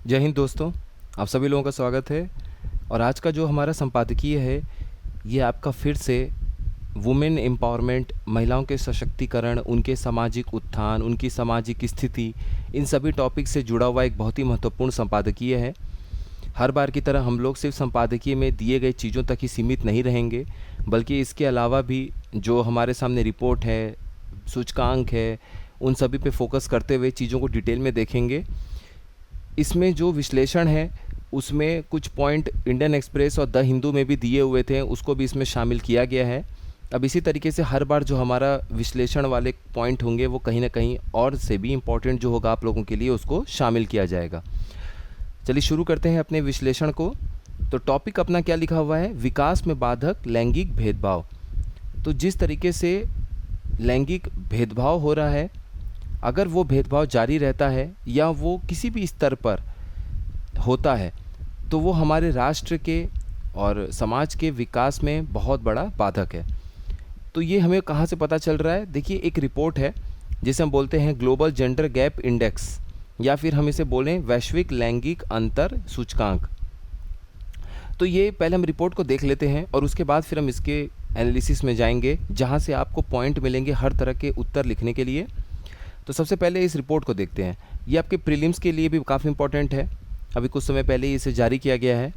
जय हिंद दोस्तों। आप सभी लोगों का स्वागत है। और आज का जो हमारा संपादकीय है ये आपका फिर से वुमेन एम्पावरमेंट, महिलाओं के सशक्तिकरण, उनके सामाजिक उत्थान, उनकी सामाजिक स्थिति, इन सभी टॉपिक से जुड़ा हुआ एक बहुत ही महत्वपूर्ण संपादकीय है। हर बार की तरह हम लोग सिर्फ संपादकीय में दिए गए चीज़ों तक ही सीमित नहीं रहेंगे, बल्कि इसके अलावा भी जो हमारे सामने रिपोर्ट है, सूचकांक है, उन सभी पे फोकस करते हुए चीज़ों को डिटेल में देखेंगे। इसमें जो विश्लेषण है उसमें कुछ पॉइंट इंडियन एक्सप्रेस और द हिंदू में भी दिए हुए थे, उसको भी इसमें शामिल किया गया है। अब इसी तरीके से हर बार जो हमारा विश्लेषण वाले पॉइंट होंगे वो कहीं ना कहीं और से भी इम्पोर्टेंट जो होगा आप लोगों के लिए, उसको शामिल किया जाएगा। चलिए शुरू करते हैं अपने विश्लेषण को। तो टॉपिक अपना क्या लिखा हुआ है, विकास में बाधक लैंगिक भेदभाव। तो जिस तरीके से लैंगिक भेदभाव हो रहा है, अगर वो भेदभाव जारी रहता है या वो किसी भी स्तर पर होता है, तो वो हमारे राष्ट्र के और समाज के विकास में बहुत बड़ा बाधक है। तो ये हमें कहाँ से पता चल रहा है? देखिए, एक रिपोर्ट है जिसे हम बोलते हैं ग्लोबल जेंडर गैप इंडेक्स, या फिर हम इसे बोलें वैश्विक लैंगिक अंतर सूचकांक। तो ये पहले हम रिपोर्ट को देख लेते हैं और उसके बाद फिर हम इसके एनालिसिस में जाएंगे, जहाँ से आपको पॉइंट मिलेंगे हर तरह के उत्तर लिखने के लिए। तो सबसे पहले इस रिपोर्ट को देखते हैं। ये आपके प्रीलिम्स के लिए भी काफ़ी इंपॉर्टेंट है, अभी कुछ समय पहले ही इसे जारी किया गया है।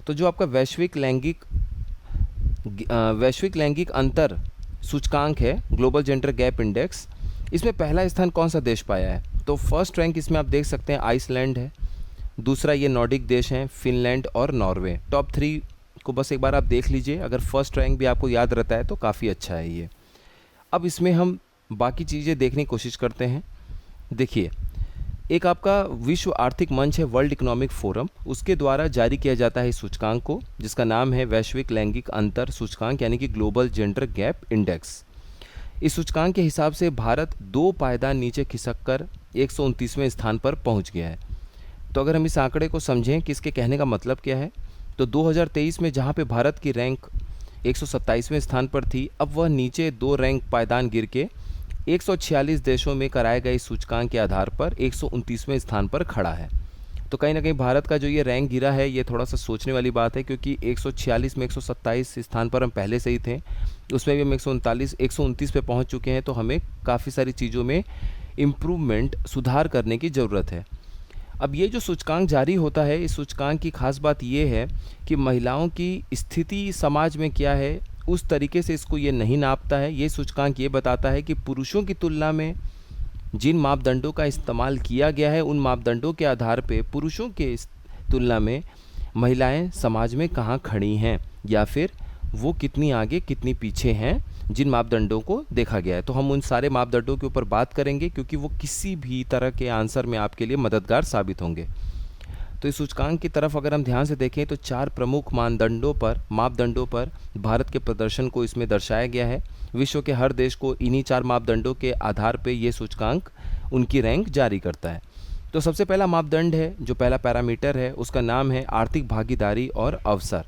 तो जो आपका वैश्विक लैंगिक अंतर सूचकांक है, ग्लोबल जेंडर गैप इंडेक्स, इसमें पहला स्थान कौन सा देश पाया है? तो फर्स्ट रैंक इसमें आप देख सकते हैं आइसलैंड है, दूसरा ये नॉर्डिक देश हैं फिनलैंड और नॉर्वे। टॉप 3 को बस एक बार आप देख लीजिए, अगर फर्स्ट रैंक भी आपको याद रहता है तो काफ़ी अच्छा है ये। अब इसमें हम बाकी चीज़ें देखने की कोशिश करते हैं। देखिए, एक आपका विश्व आर्थिक मंच है, वर्ल्ड इकोनॉमिक फोरम, उसके द्वारा जारी किया जाता है इस सूचकांक को, जिसका नाम है वैश्विक लैंगिक अंतर सूचकांक, यानी कि ग्लोबल जेंडर गैप इंडेक्स। इस सूचकांक के हिसाब से भारत 2 पायदान नीचे खिसक कर 129वें स्थान पर पहुंच गया है। तो अगर हम इस आंकड़े को समझें कि इसके कहने का मतलब क्या है, तो 2023 में जहां पे भारत की रैंक 127वें स्थान पर थी, अब वह नीचे 2 रैंक पायदान गिर के 146 देशों में कराए गए सूचकांक के आधार पर 129वें स्थान पर खड़ा है। तो कहीं ना कहीं भारत का जो ये रैंक गिरा है, ये थोड़ा सा सोचने वाली बात है, क्योंकि 146 में 127 स्थान पर हम पहले से ही थे, उसमें भी हम 129 पे पहुंच चुके हैं। तो हमें काफ़ी सारी चीज़ों में इम्प्रूवमेंट, सुधार करने की ज़रूरत है। अब ये जो सूचकांक जारी होता है, इस सूचकांक की खास बात ये है कि महिलाओं की स्थिति समाज में क्या है, उस तरीके से इसको ये नहीं नापता है। ये सूचकांक ये बताता है कि पुरुषों की तुलना में जिन मापदंडों का इस्तेमाल किया गया है, उन मापदंडों के आधार पे पुरुषों के तुलना में महिलाएं समाज में कहाँ खड़ी हैं, या फिर वो कितनी आगे कितनी पीछे हैं जिन मापदंडों को देखा गया है। तो हम उन सारे मापदंडों के ऊपर बात करेंगे, क्योंकि वो किसी भी तरह के आंसर में आपके लिए मददगार साबित होंगे। तो इस सूचकांक की तरफ अगर हम ध्यान से देखें तो 4 प्रमुख मापदंडों पर भारत के प्रदर्शन को इसमें दर्शाया गया है। विश्व के हर देश को इन्हीं 4 मापदंडों के आधार पर ये सूचकांक उनकी रैंक जारी करता है। तो सबसे पहला मापदंड है, जो पहला पैरामीटर है, उसका नाम है आर्थिक भागीदारी और अवसर,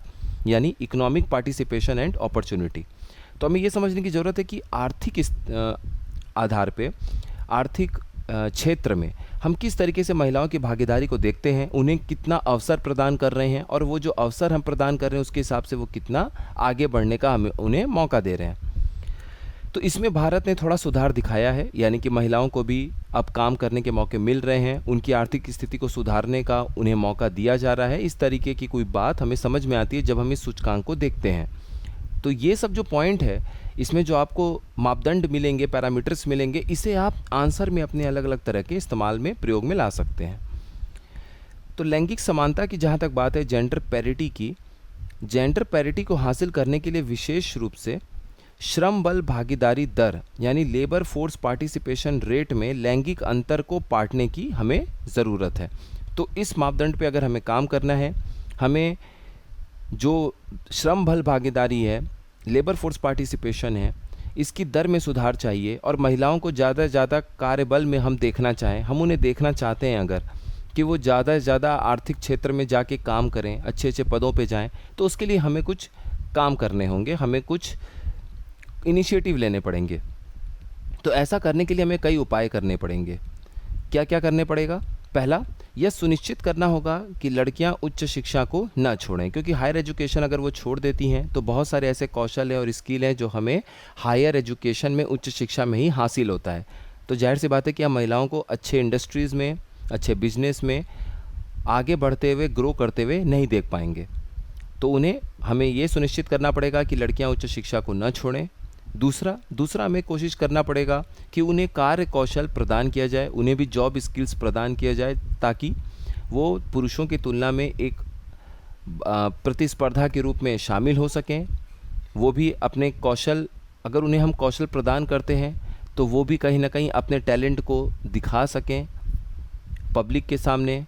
यानी इकोनॉमिक पार्टिसिपेशन एंड अपॉर्चुनिटी। तो हमें ये समझने की ज़रूरत है कि आर्थिक आधार पे, आर्थिक क्षेत्र में हम किस तरीके से महिलाओं की भागीदारी को देखते हैं, उन्हें कितना अवसर प्रदान कर रहे हैं, और वो जो अवसर हम प्रदान कर रहे हैं उसके हिसाब से वो कितना आगे बढ़ने का हमें उन्हें मौका दे रहे हैं। तो इसमें भारत ने थोड़ा सुधार दिखाया है, यानी कि महिलाओं को भी अब काम करने के मौके मिल रहे हैं, उनकी आर्थिक स्थिति को सुधारने का उन्हें मौका दिया जा रहा है। इस तरीके की कोई बात हमें समझ में आती है जब हम इस सूचकांक को देखते हैं। तो ये सब जो पॉइंट है, इसमें जो आपको मापदंड मिलेंगे, पैरामीटर्स मिलेंगे, इसे आप आंसर में अपने अलग अलग तरह के इस्तेमाल में, प्रयोग में ला सकते हैं। तो लैंगिक समानता की जहाँ तक बात है, जेंडर पैरिटी को हासिल करने के लिए विशेष रूप से श्रम बल भागीदारी दर, यानी लेबर फोर्स पार्टिसिपेशन रेट में लैंगिक अंतर को पाटने की हमें ज़रूरत है। तो इस मापदंड पे अगर हमें काम करना है, हमें जो श्रम बल भागीदारी है, लेबर फोर्स पार्टिसिपेशन है, इसकी दर में सुधार चाहिए, और महिलाओं को ज़्यादा से ज़्यादा कार्यबल में हम देखना चाहें, हम उन्हें देखना चाहते हैं अगर कि वो ज़्यादा से ज़्यादा आर्थिक क्षेत्र में जाके काम करें, अच्छे अच्छे पदों पे जाएं, तो उसके लिए हमें कुछ काम करने होंगे, हमें कुछ इनिशिएटिव लेने पड़ेंगे। तो ऐसा करने के लिए हमें कई उपाय करने पड़ेंगे। क्या क्या करने पड़ेगा? पहला, यह सुनिश्चित करना होगा कि लड़कियां उच्च शिक्षा को न छोड़ें, क्योंकि हायर एजुकेशन अगर वो छोड़ देती हैं तो बहुत सारे ऐसे कौशल हैं और स्किल हैं जो हमें हायर एजुकेशन में, उच्च शिक्षा में ही हासिल होता है। तो जाहिर सी बात है कि हम महिलाओं को अच्छे इंडस्ट्रीज़ में, अच्छे बिजनेस में आगे बढ़ते हुए, ग्रो करते हुए नहीं देख पाएंगे। तो हमें ये सुनिश्चित करना पड़ेगा कि लड़कियां उच्च शिक्षा को न छोड़ें। दूसरा हमें कोशिश करना पड़ेगा कि उन्हें कार्य कौशल प्रदान किया जाए, उन्हें भी जॉब स्किल्स प्रदान किया जाए, ताकि वो पुरुषों की तुलना में एक प्रतिस्पर्धा के रूप में शामिल हो सकें। वो भी अपने कौशल, अगर उन्हें हम कौशल प्रदान करते हैं तो वो भी कहीं ना कहीं अपने टैलेंट को दिखा सकें पब्लिक के सामने,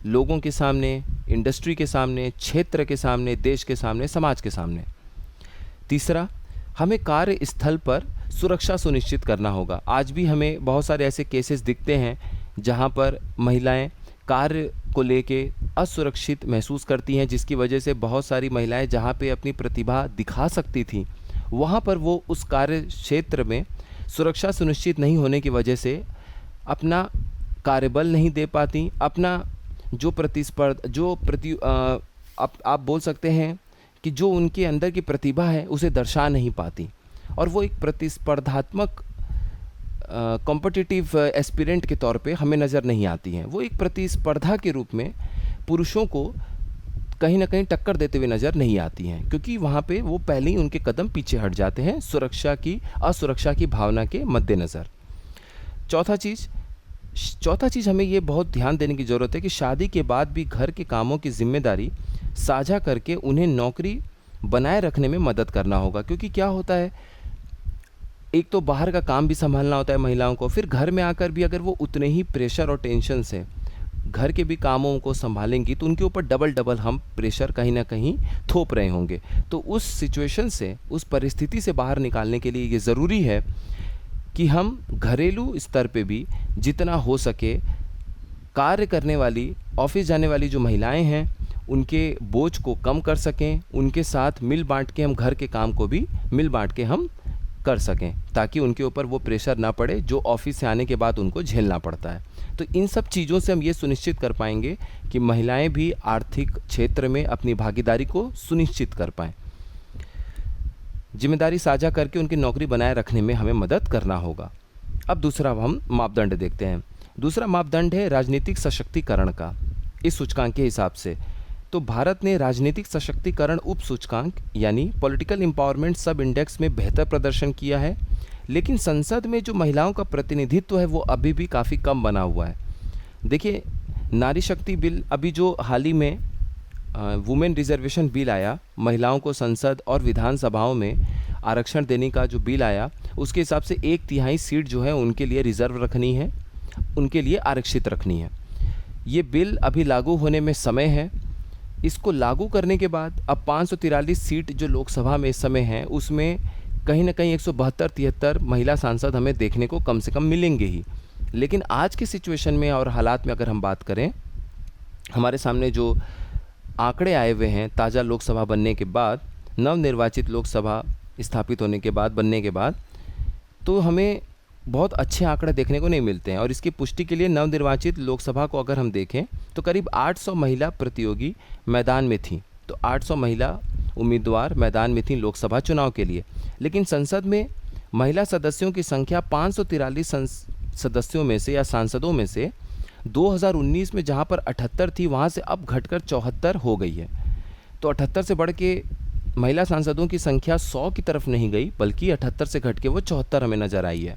लोगों के सामने, इंडस्ट्री के सामने, क्षेत्र के सामने, देश के सामने, समाज के सामने। तीसरा, हमें कार्यस्थल पर सुरक्षा सुनिश्चित करना होगा। आज भी हमें बहुत सारे ऐसे केसेस दिखते हैं जहां पर महिलाएं कार्य को लेके असुरक्षित महसूस करती हैं, जिसकी वजह से बहुत सारी महिलाएं जहां पे अपनी प्रतिभा दिखा सकती थी, वहां पर वो उस कार्य क्षेत्र में सुरक्षा सुनिश्चित नहीं होने की वजह से अपना कार्यबल नहीं दे पाती, अपना आप बोल सकते हैं कि जो उनके अंदर की प्रतिभा है उसे दर्शा नहीं पाती, और वो एक प्रतिस्पर्धात्मक कॉम्पिटिटिव एस्पिरेंट के तौर पे हमें नज़र नहीं आती हैं। वो एक प्रतिस्पर्धा के रूप में पुरुषों को कहीं ना कहीं टक्कर देते हुए नज़र नहीं आती हैं, क्योंकि वहाँ पे वो पहले ही उनके कदम पीछे हट जाते हैं असुरक्षा की भावना के मद्देनज़र। चौथा चीज़ हमें ये बहुत ध्यान देने की ज़रूरत है कि शादी के बाद भी घर के कामों की जिम्मेदारी साझा करके उन्हें नौकरी बनाए रखने में मदद करना होगा। क्योंकि क्या होता है, एक तो बाहर का काम भी संभालना होता है महिलाओं को, फिर घर में आकर भी अगर वो उतने ही प्रेशर और टेंशन से घर के भी कामों को संभालेंगी तो उनके ऊपर डबल हम प्रेशर कहीं ना कहीं थोप रहे होंगे। तो उस सिचुएशन से, उस परिस्थिति से बाहर निकालने के लिए ये ज़रूरी है कि हम घरेलू स्तर पे भी जितना हो सके कार्य करने वाली, ऑफिस जाने वाली जो महिलाएं हैं उनके बोझ को कम कर सकें, उनके साथ मिल बांट के हम घर के काम को भी मिल बांट के हम कर सकें, ताकि उनके ऊपर वो प्रेशर ना पड़े जो ऑफिस से आने के बाद उनको झेलना पड़ता है। तो इन सब चीज़ों से हम ये सुनिश्चित कर पाएंगे कि महिलाएं भी आर्थिक क्षेत्र में अपनी भागीदारी को सुनिश्चित कर पाएँ। जिम्मेदारी साझा करके उनकी नौकरी बनाए रखने में हमें मदद करना होगा। अब दूसरा हम मापदंड देखते हैं। दूसरा मापदंड है राजनीतिक सशक्तिकरण का। इस सूचकांक के हिसाब से तो भारत ने राजनीतिक सशक्तिकरण उप सूचकांक यानी पॉलिटिकल एम्पावरमेंट सब इंडेक्स में बेहतर प्रदर्शन किया है, लेकिन संसद में जो महिलाओं का प्रतिनिधित्व है वो अभी भी काफ़ी कम बना हुआ है। देखिए, नारी शक्ति बिल, अभी जो हाल ही में वुमेन रिजर्वेशन बिल आया, महिलाओं को संसद और विधानसभाओं में आरक्षण देने का जो बिल आया, उसके हिसाब से 1/3 सीट जो है उनके लिए रिजर्व रखनी है, उनके लिए आरक्षित रखनी है। ये बिल अभी लागू होने में समय है। इसको लागू करने के बाद अब 543 सीट जो लोकसभा में इस समय हैं, उसमें कहीं ना कहीं 172-73 महिला सांसद हमें देखने को कम से कम मिलेंगे ही। लेकिन आज के सिचुएशन में और हालात में अगर हम बात करें, हमारे सामने जो आंकड़े आए हुए हैं ताज़ा लोकसभा बनने के बाद, नवनिर्वाचित लोकसभा स्थापित होने के बाद, बनने के बाद, तो हमें बहुत अच्छे आंकड़े देखने को नहीं मिलते हैं। और इसकी पुष्टि के लिए नवनिर्वाचित लोकसभा को अगर हम देखें तो करीब 800 महिला प्रतियोगी मैदान में थीं। तो 800 महिला उम्मीदवार मैदान में थीं लोकसभा चुनाव के लिए। लेकिन संसद में महिला सदस्यों की संख्या 543 सदस्यों में से या सांसदों में से 2019 में जहां पर 78 थी, वहां से अब घटकर 74 हो गई है। तो 78 से बढ़ के महिला सांसदों की संख्या 100 की तरफ नहीं गई, बल्कि 78 से घट के वो 74 हमें नज़र आई है,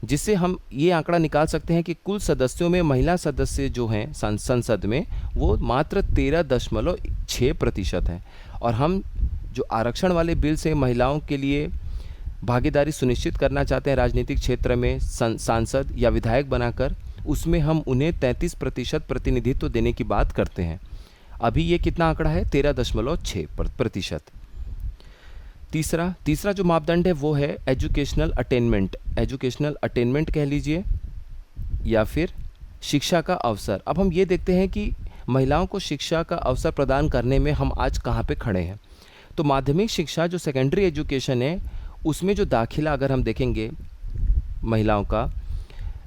जिससे हम ये आंकड़ा निकाल सकते हैं कि कुल सदस्यों में महिला सदस्य जो हैं संसद में वो मात्र 13.6% हैं। और हम जो आरक्षण वाले बिल से महिलाओं के लिए भागीदारी सुनिश्चित करना चाहते हैं राजनीतिक क्षेत्र में सांसद या विधायक बनाकर, उसमें हम उन्हें 33% प्रतिनिधित्व देने की बात करते हैं। अभी ये कितना आंकड़ा है? 13.6%। तीसरा जो मापदंड है वो है एजुकेशनल अटेनमेंट कह लीजिए, या फिर शिक्षा का अवसर। अब हम ये देखते हैं कि महिलाओं को शिक्षा का अवसर प्रदान करने में हम आज कहाँ पे खड़े हैं। तो माध्यमिक शिक्षा जो सेकेंडरी एजुकेशन है, उसमें जो दाखिला अगर हम देखेंगे महिलाओं का,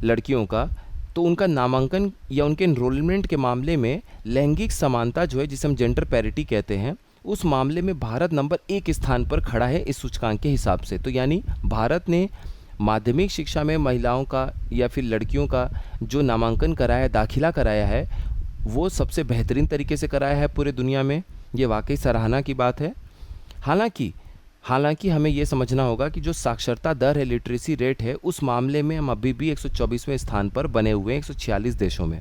लड़कियों का, तो उनका नामांकन या उनके एनरोलमेंट के मामले में लैंगिक समानता जो है, जिसे हम जेंडर पैरिटी कहते हैं, उस मामले में भारत नंबर 1 स्थान पर खड़ा है इस सूचकांक के हिसाब से। तो यानी भारत ने माध्यमिक शिक्षा में महिलाओं का या फिर लड़कियों का जो नामांकन कराया, दाखिला कराया है, वो सबसे बेहतरीन तरीके से कराया है पूरे दुनिया में। ये वाकई सराहना की बात है। हालांकि हमें ये समझना होगा कि जो साक्षरता दर है, लिटरेसी रेट है, उस मामले में हम अभी भी 124वें स्थान पर बने हुए हैं 146 देशों में।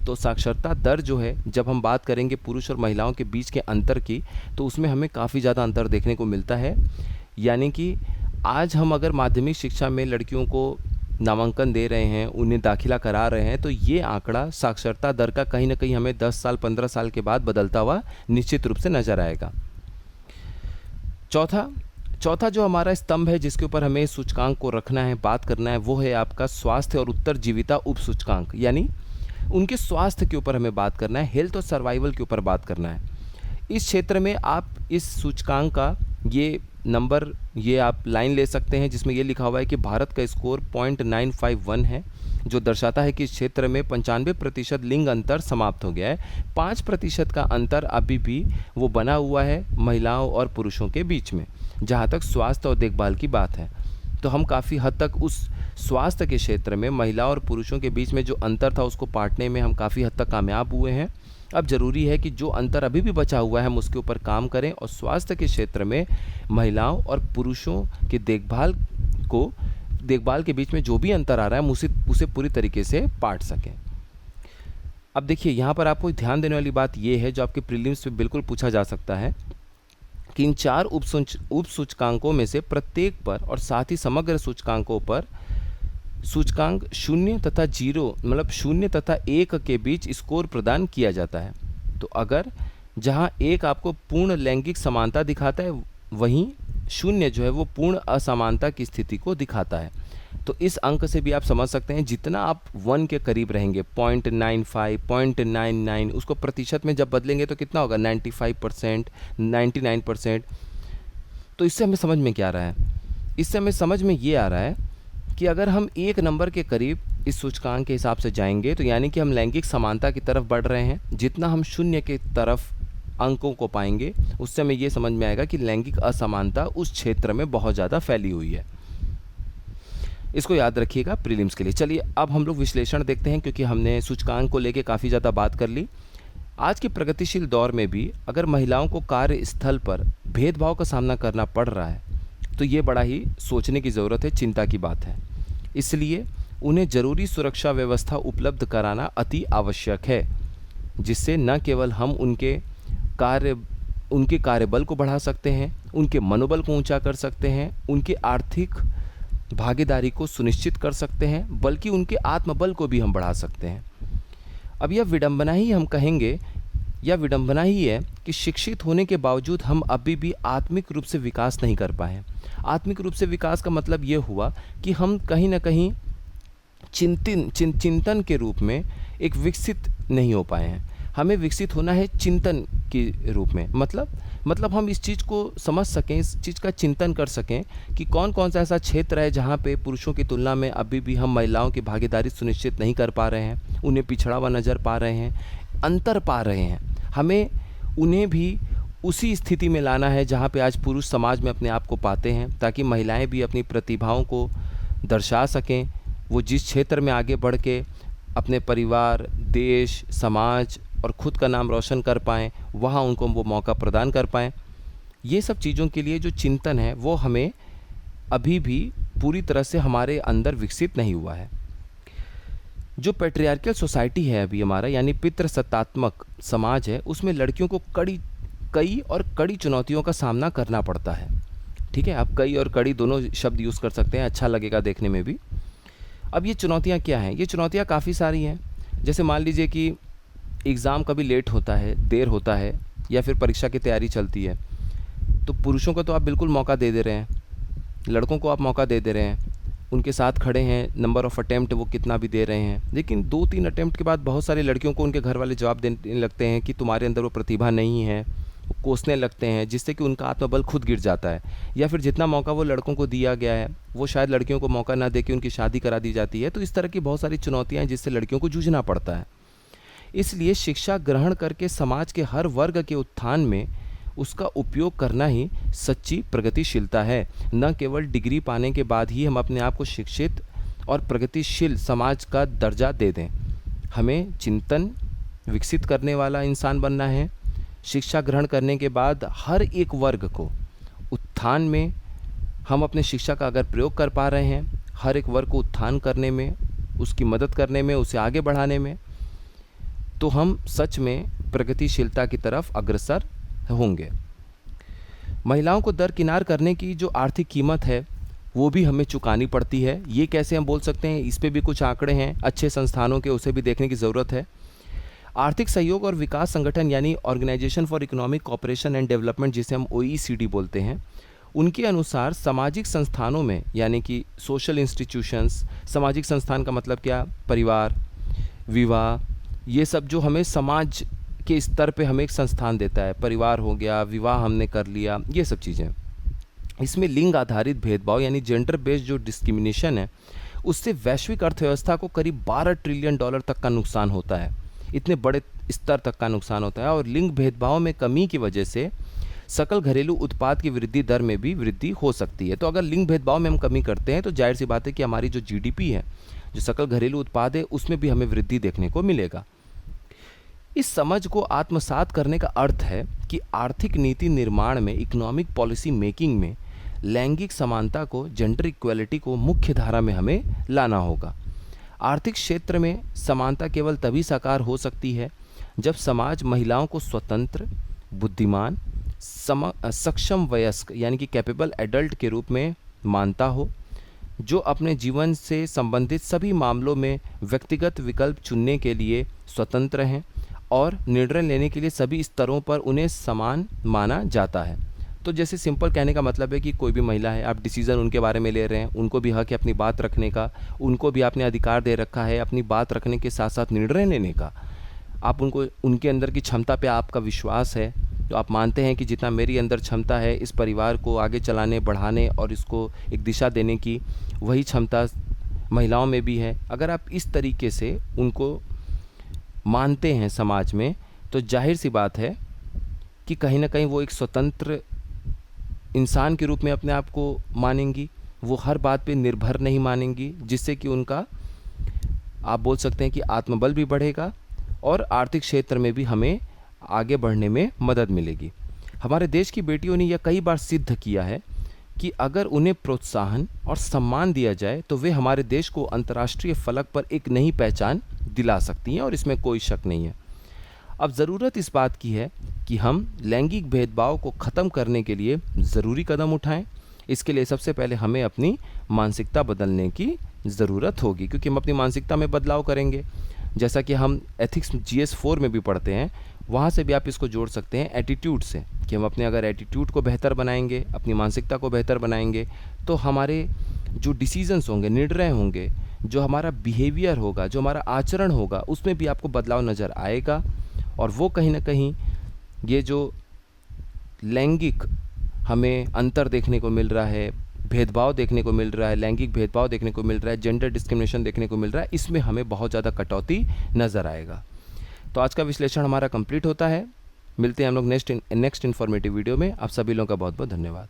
तो साक्षरता दर जो है, जब हम बात करेंगे पुरुष और महिलाओं के बीच के अंतर की, तो उसमें हमें काफ़ी ज़्यादा अंतर देखने को मिलता है। यानी कि आज हम अगर माध्यमिक शिक्षा में लड़कियों को नामांकन दे रहे हैं, उन्हें दाखिला करा रहे हैं, तो ये आंकड़ा साक्षरता दर का कहीं ना कहीं हमें 10 साल 15 साल के बाद बदलता हुआ निश्चित रूप से नज़र आएगा। चौथा जो हमारा स्तंभ है, जिसके ऊपर हमें सूचकांक को रखना है, बात करना है, वो है आपका स्वास्थ्य और उत्तरजीविता उप सूचकांक। यानी उनके स्वास्थ्य के ऊपर हमें बात करना है, हेल्थ और सर्वाइवल के ऊपर बात करना है। इस क्षेत्र में आप इस सूचकांक का ये आप लाइन ले सकते हैं, जिसमें ये लिखा हुआ है कि भारत का स्कोर 0.951 है, जो दर्शाता है कि इस क्षेत्र में 95% लिंग अंतर समाप्त हो गया है। 5% का अंतर अभी भी वो बना हुआ है महिलाओं और पुरुषों के बीच में, जहाँ तक स्वास्थ्य और देखभाल की बात है। तो हम काफ़ी हद तक उस स्वास्थ्य के क्षेत्र में महिला और पुरुषों के बीच में जो अंतर था, उसको पाटने में हम काफ़ी हद तक कामयाब हुए हैं। अब ज़रूरी है कि जो अंतर अभी भी बचा हुआ है, हम उसके ऊपर काम करें और स्वास्थ्य के क्षेत्र में महिलाओं और पुरुषों की देखभाल के बीच में जो भी अंतर आ रहा है, उसे पूरी तरीके से पाट सकें। अब देखिए, यहाँ पर आपको ध्यान देने वाली बात यह है, जो आपके प्रीलिम्स में बिल्कुल पूछा जा सकता है, कि इन 4 उप सूचकांकों में से प्रत्येक पर और साथ ही समग्र सूचकांकों पर सूचकांक 0 तथा 0 मतलब 0 तथा 1 के बीच स्कोर प्रदान किया जाता है। तो अगर जहां 1 आपको पूर्ण लैंगिक समानता दिखाता है, वहीं 0 जो है वो पूर्ण असमानता की स्थिति को दिखाता है। तो इस अंक से भी आप समझ सकते हैं, जितना आप 1 के करीब रहेंगे, 0.95, 0.99, उसको प्रतिशत में जब बदलेंगे तो कितना होगा, 95%, 99%। तो इससे हमें समझ में क्या आ रहा है? इससे हमें समझ में ये आ रहा है कि अगर हम 1 नंबर के करीब इस सूचकांक के हिसाब से जाएंगे, तो यानी कि हम लैंगिक समानता की तरफ बढ़ रहे हैं। जितना हम 0 की तरफ अंकों को पाएंगे, उससे हमें ये समझ में आएगा कि लैंगिक असमानता उस क्षेत्र में बहुत ज़्यादा फैली हुई है। इसको याद रखिएगा प्रीलिम्स के लिए। चलिए अब हम लोग विश्लेषण देखते हैं, क्योंकि हमने सूचकांक को लेके काफ़ी ज़्यादा बात कर ली। आज के प्रगतिशील दौर में भी अगर महिलाओं को कार्यस्थल पर भेदभाव का सामना करना पड़ रहा है, तो ये बड़ा ही सोचने की ज़रूरत है, चिंता की बात है। इसलिए उन्हें ज़रूरी सुरक्षा व्यवस्था उपलब्ध कराना अति आवश्यक है, जिससे न केवल हम उनके कार्यबल को बढ़ा सकते हैं, उनके मनोबल को ऊंचा कर सकते हैं, उनके आर्थिक भागीदारी को सुनिश्चित कर सकते हैं, बल्कि उनके आत्मबल को भी हम बढ़ा सकते हैं। अब यह विडंबना ही हम कहेंगे, यह विडंबना ही है कि शिक्षित होने के बावजूद हम अभी भी आत्मिक रूप से विकास नहीं कर पाए हैं। आत्मिक रूप से विकास का मतलब ये हुआ कि हम कहीं ना कहीं चिंतन के रूप में एक विकसित नहीं हो पाए हैं। हमें विकसित होना है चिंतन के रूप में, मतलब हम इस चीज़ को समझ सकें, इस चीज़ का चिंतन कर सकें कि कौन कौन सा ऐसा क्षेत्र है जहाँ पे पुरुषों की तुलना में अभी भी हम महिलाओं की भागीदारी सुनिश्चित नहीं कर पा रहे हैं, उन्हें पिछड़ा हुआ नज़र पा रहे हैं, अंतर पा रहे हैं। हमें उन्हें भी उसी स्थिति में लाना है जहाँ पे आज पुरुष समाज में अपने आप को पाते हैं, ताकि महिलाएं भी अपनी प्रतिभाओं को दर्शा सकें। वो जिस क्षेत्र में आगे बढ़ के अपने परिवार, देश, समाज और ख़ुद का नाम रोशन कर पाएँ, वहाँ उनको वो मौका प्रदान कर पाएँ। ये सब चीज़ों के लिए जो चिंतन है, वो हमें अभी भी पूरी तरह से हमारे अंदर विकसित नहीं हुआ है। जो पैट्रियार्कल सोसाइटी है अभी हमारा, यानी पितृसत्तात्मक समाज है, उसमें लड़कियों को कई चुनौतियों का सामना करना पड़ता है। ठीक है, आप कई और कड़ी दोनों शब्द यूज़ कर सकते हैं, अच्छा लगेगा देखने में भी। अब ये चुनौतियाँ क्या हैं? ये चुनौतियाँ काफ़ी सारी हैं। जैसे मान लीजिए कि एग्ज़ाम कभी लेट होता है, देर होता है, या फिर परीक्षा की तैयारी चलती है, तो पुरुषों को तो आप बिल्कुल मौका दे रहे हैं, लड़कों को आप मौका दे रहे हैं, उनके साथ खड़े हैं, नंबर ऑफ़ अटैम्प्ट वो कितना भी दे रहे हैं, लेकिन 2-3 अटैम्प्ट के बाद बहुत सारी लड़कियों को उनके घर वाले जवाब देने लगते हैं कि तुम्हारे अंदर वो प्रतिभा नहीं है, वो कोसने लगते हैं, जिससे कि उनका आत्मबल खुद गिर जाता है। या फिर जितना मौका वो लड़कों को दिया गया है वो शायद लड़कियों को मौका ना दे के उनकी शादी करा दी जाती है। तो इस तरह की बहुत सारी चुनौतियाँ हैं जिससे लड़कियों को जूझना पड़ता है। इसलिए शिक्षा ग्रहण करके समाज के हर वर्ग के उत्थान में उसका उपयोग करना ही सच्ची प्रगतिशीलता है। न केवल डिग्री पाने के बाद ही हम अपने आप को शिक्षित और प्रगतिशील समाज का दर्जा दे दें। हमें चिंतन विकसित करने वाला इंसान बनना है। शिक्षा ग्रहण करने के बाद हर एक वर्ग को उत्थान में हम अपने शिक्षा का अगर प्रयोग कर पा रहे हैं, हर एक वर्ग को उत्थान करने में, उसकी मदद करने में, उसे आगे बढ़ाने में, तो हम सच में प्रगतिशीलता की तरफ अग्रसर होंगे। महिलाओं को दरकिनार करने की जो आर्थिक कीमत है वो भी हमें चुकानी पड़ती है। ये कैसे हम बोल सकते हैं, इस पे भी कुछ आंकड़े हैं अच्छे संस्थानों के, उसे भी देखने की ज़रूरत है। आर्थिक सहयोग और विकास संगठन यानी organisation for economic cooperation and development, जिसे हम OECD बोलते हैं, उनके अनुसार सामाजिक संस्थानों में यानी कि सोशल इंस्टीट्यूशंस, सामाजिक संस्थान का मतलब क्या, परिवार, विवाह, ये सब जो हमें समाज के स्तर पे हमें एक संस्थान देता है, परिवार हो गया, विवाह हमने कर लिया, ये सब चीज़ें, इसमें लिंग आधारित भेदभाव यानी जेंडर बेस्ड जो डिस्क्रिमिनेशन है, उससे वैश्विक अर्थव्यवस्था को करीब $12 ट्रिलियन तक का नुकसान होता है। इतने बड़े स्तर तक का नुकसान होता है। और लिंग भेदभाव में कमी की वजह से सकल घरेलू उत्पाद की वृद्धि दर में भी वृद्धि हो सकती है। तो अगर लिंग भेदभाव में हम कमी करते हैं तो जाहिर सी बात है कि हमारी जो GDP है, जो सकल घरेलू उत्पाद है, उसमें भी हमें वृद्धि देखने को मिलेगा। इस समझ को आत्मसात करने का अर्थ है कि आर्थिक नीति निर्माण में, इकोनॉमिक पॉलिसी मेकिंग में लैंगिक समानता को, जेंडर इक्वलिटी को मुख्य धारा में हमें लाना होगा। आर्थिक क्षेत्र में समानता केवल तभी साकार हो सकती है जब समाज महिलाओं को स्वतंत्र, बुद्धिमान, सक्षम वयस्क यानी कि कैपेबल एडल्ट के रूप में मानता हो, जो अपने जीवन से संबंधित सभी मामलों में व्यक्तिगत विकल्प चुनने के लिए स्वतंत्र हैं और निर्णय लेने के लिए सभी स्तरों पर उन्हें समान माना जाता है। तो जैसे सिंपल कहने का मतलब है कि कोई भी महिला है, आप डिसीज़न उनके बारे में ले रहे हैं, उनको भी हक है अपनी बात रखने का, उनको भी आपने अधिकार दे रखा है अपनी बात रखने के साथ साथ निर्णय लेने का। आप उनको, उनके अंदर की क्षमता पे आपका विश्वास है, तो आप मानते हैं कि जितना मेरी अंदर क्षमता है इस परिवार को आगे चलाने, बढ़ाने और इसको एक दिशा देने की, वही क्षमता महिलाओं में भी है। अगर आप इस तरीके से उनको मानते हैं समाज में, तो जाहिर सी बात है कि कहीं ना कहीं वो एक स्वतंत्र इंसान के रूप में अपने आप को मानेंगी। वो हर बात पे निर्भर नहीं मानेंगी, जिससे कि उनका, आप बोल सकते हैं कि आत्मबल भी बढ़ेगा और आर्थिक क्षेत्र में भी हमें आगे बढ़ने में मदद मिलेगी। हमारे देश की बेटियों ने यह कई बार सिद्ध किया है कि अगर उन्हें प्रोत्साहन और सम्मान दिया जाए तो वे हमारे देश को अंतर्राष्ट्रीय फलक पर एक नई पहचान दिला सकती हैं, और इसमें कोई शक नहीं है। अब ज़रूरत इस बात की है कि हम लैंगिक भेदभाव को ख़त्म करने के लिए ज़रूरी कदम उठाएं। इसके लिए सबसे पहले हमें अपनी मानसिकता बदलने की ज़रूरत होगी, क्योंकि हम अपनी मानसिकता में बदलाव करेंगे। जैसा कि हम एथिक्स GS 4 में भी पढ़ते हैं, वहाँ से भी आप इसको जोड़ सकते हैं एटीट्यूड से, कि हम अपने अगर एटीट्यूड को बेहतर बनाएंगे, अपनी मानसिकता को बेहतर बनाएंगे, तो हमारे जो डिसीजंस होंगे, निर्णय होंगे, जो हमारा बिहेवियर होगा, जो हमारा आचरण होगा, उसमें भी आपको बदलाव नज़र आएगा। और वो कहीं ना कहीं ये जो लैंगिक हमें अंतर देखने को मिल रहा है, भेदभाव देखने को मिल रहा है, लैंगिक भेदभाव देखने को मिल रहा है, जेंडर डिस्क्रिमिनेशन देखने को मिल रहा है, इसमें हमें बहुत ज़्यादा कटौती नज़र आएगा। तो आज का विश्लेषण हमारा कंप्लीट होता है। मिलते हैं हम लोग नेक्स्ट इन्फॉर्मेटिव वीडियो में। आप सभी लोगों का बहुत बहुत धन्यवाद।